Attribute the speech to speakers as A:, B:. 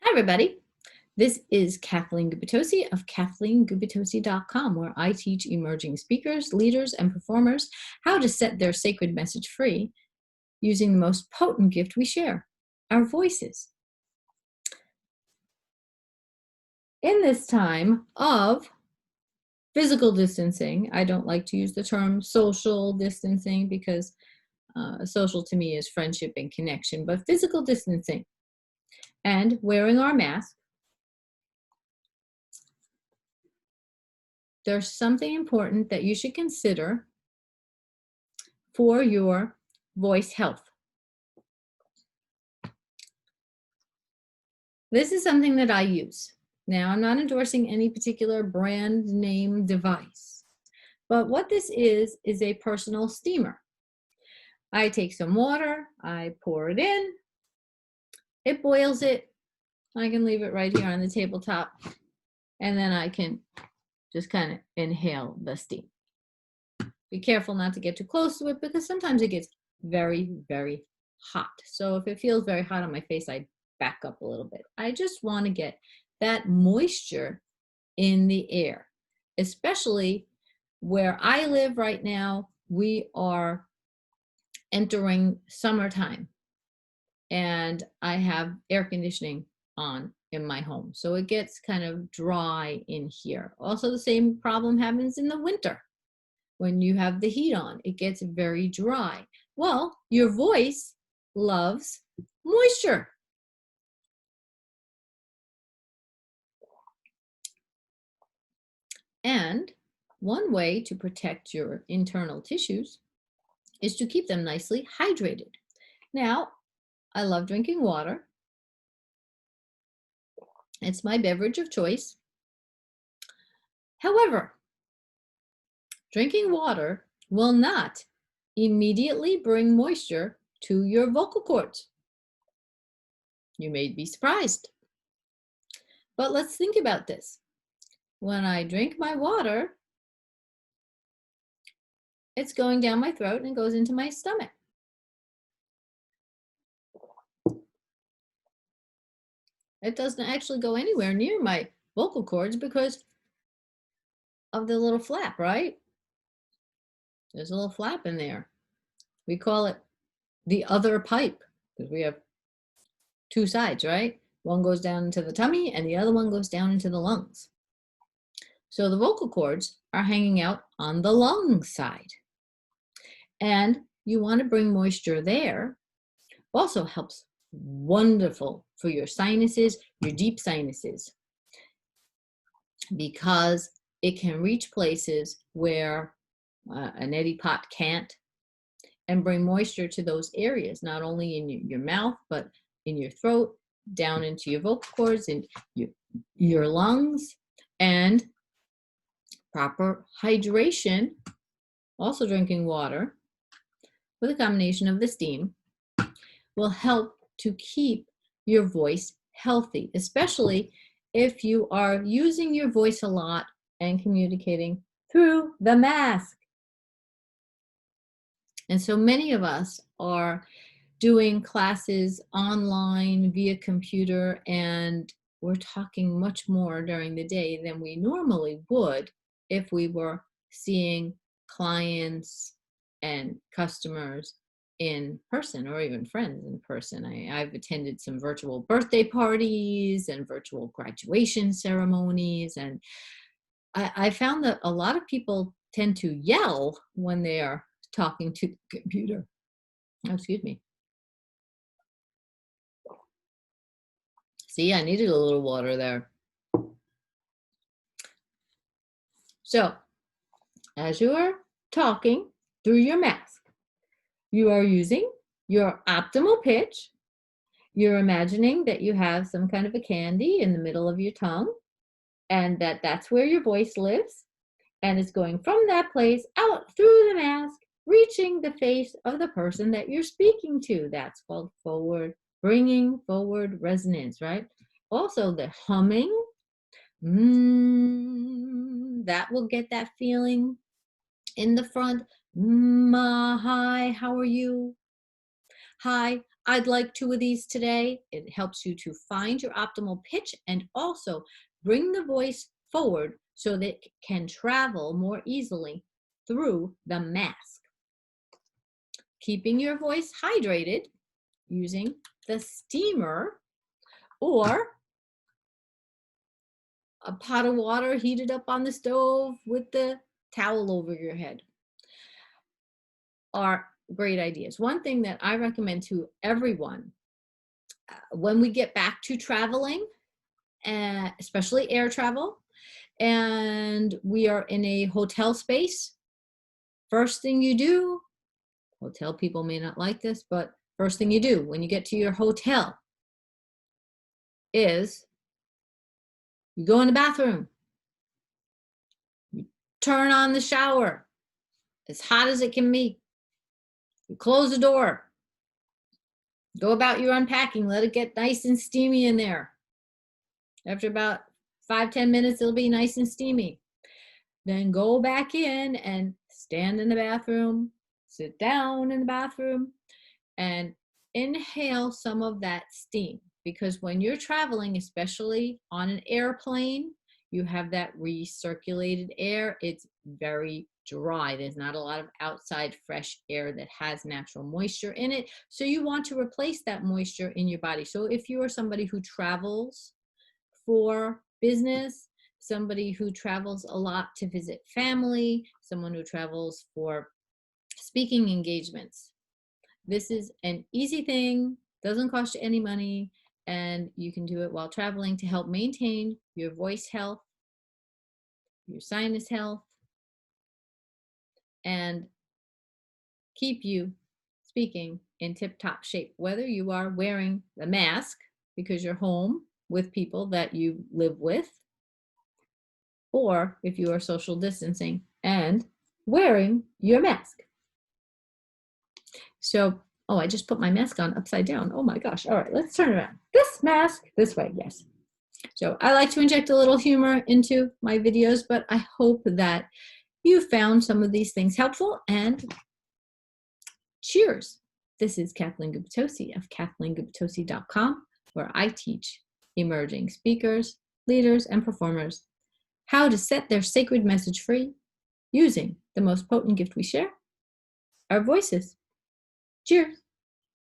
A: Hi, everybody. This is Kathleen Gubitosi of KathleenGubitosi.com, where I teach emerging speakers, leaders, and performers how to set their sacred message free using the most potent gift we share, our voices. In this time of physical distancing, I don't like to use the term social distancing because social to me is friendship and connection, but physical distancing and wearing our mask. There's something important that you should consider for your voice health. This is something that I use. Now, I'm not endorsing any particular brand name device, but what this is a personal steamer. I take some water, I pour it in, it boils it. I can leave it right here on the tabletop, and then I can just kind of inhale the steam. Be careful not to get too close to it because sometimes it gets very, very hot. So if it feels very hot on my face, I back up a little bit. I just want to get that moisture in the air, especially where I live right now. We are entering summertime and I have air conditioning on in my home. So it gets kind of dry in here. Also, the same problem happens in the winter. When you have the heat on, it gets very dry. Well, your voice loves moisture. And one way to protect your internal tissues is to keep them nicely hydrated. Now, I love drinking water. It's my beverage of choice. However, drinking water will not immediately bring moisture to your vocal cords. You may be surprised. But let's think about this. When I drink my water, it's going down my throat and goes into my stomach. It doesn't actually go anywhere near my vocal cords because of the little flap, right? There's a little flap in there. We call it the other pipe because we have two sides, right? One goes down into the tummy and the other one goes down into the lungs. So the vocal cords are hanging out on the lung side. And you want to bring moisture there. Also helps wonderful for your sinuses, your deep sinuses, because it can reach places where a neti pot can't and bring moisture to those areas, not only in your mouth, but in your throat, down into your vocal cords, and your lungs. And proper hydration, also drinking water with a combination of the steam, will help to keep your voice healthy, especially if you are using your voice a lot and communicating through the mask. And so many of us are doing classes online via computer, and we're talking much more during the day than we normally would if we were seeing clients and customers in person, or even friends in person. I've attended some virtual birthday parties and virtual graduation ceremonies, and I found that a lot of people tend to yell when they are talking to the computer. Oh, excuse me. See, I needed a little water there. So, as you are talking through your mask, you are using your optimal pitch. You're imagining that you have some kind of a candy in the middle of your tongue, and that's where your voice lives, and it's going from that place out through the mask, reaching the face of the person that you're speaking to. That's called forward, bringing forward resonance, right? Also, the humming, that will get that feeling in the front. Hi, how are you? Hi, I'd like 2 of these today. It helps you to find your optimal pitch and also bring the voice forward so that it can travel more easily through the mask. Keeping your voice hydrated using the steamer or a pot of water heated up on the stove with the towel over your head are great ideas. One thing that I recommend to everyone when we get back to traveling, especially air travel, and we are in a hotel space, first thing you do, hotel people may not like this, but first thing you do when you get to your hotel is you go in the bathroom, you turn on the shower as hot as it can be, you close the door, go about your unpacking, let it get nice and steamy in there. After about 5-10 minutes, it'll be nice and steamy. Then go back in and stand in the bathroom, sit down in the bathroom, and inhale some of that steam. Because when you're traveling, especially on an airplane, you have that recirculated air. It's very dry. There's not a lot of outside fresh air that has natural moisture in it. So you want to replace that moisture in your body. So if you are somebody who travels for business, somebody who travels a lot to visit family, someone who travels for speaking engagements, this is an easy thing, doesn't cost you any money, and you can do it while traveling to help maintain your voice health, your sinus health, and keep you speaking in tip-top shape, whether you are wearing the mask because you're home with people that you live with, or if you are social distancing and wearing your mask. So, oh, I just put my mask on upside down. Oh my gosh. All right, let's turn around. This mask, this way, yes. So I like to inject a little humor into my videos, but I hope that you found some of these things helpful, and cheers. This is Kathleen Gubitosi of KathleenGubitosi.com, where I teach emerging speakers, leaders, and performers how to set their sacred message free using the most potent gift we share, our voices. Cheers.